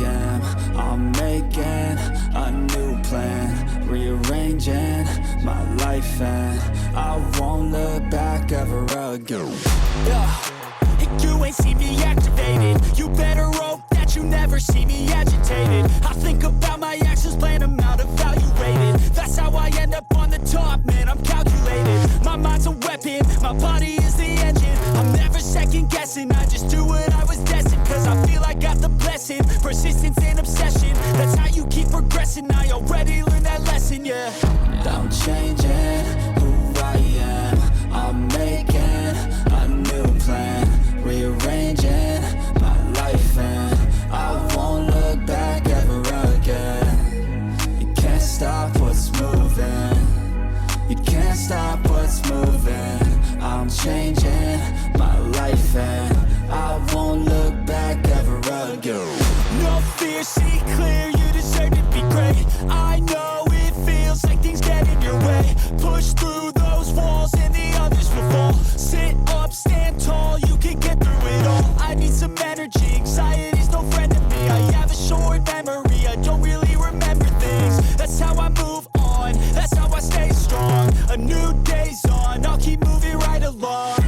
am. I'm making a new plan, rearranging my life, and I won't look back ever again. You ain't see me activated. You better hope that you never see me agitated. I think about my actions, plan them out, evaluated. That's how I end up on the top, man, I'm calculated. My mind's a weapon, my body is the engine. I'm never second guessing, I just do what I was destined. Cause I feel I got the blessing, persistence and obsession. That's how you keep progressing, I already learned that lesson, yeah. I'm changing who I am. I'm making a new plan, rearranging my life, and I won't look back ever again. You can't stop what's moving. You can't stop what's moving. I'm changing my life, and I won't look back ever again. No fear, see clear, you deserve to be great. I know it feels like things get in your way. Push through those walls and the others will fall. Sit up, stand tall, you can get through it all. I need some energy, anxiety's no friend to me. I have a short memory, I don't really remember things. That's how I move on, that's how I stay strong. A new day's on, I'll keep moving right along.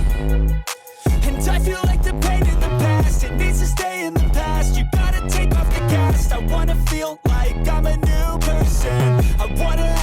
And I feel like the pain in the past, it needs to stay in the past. You gotta take off the gas. I wanna feel like I'm a new person. I wanna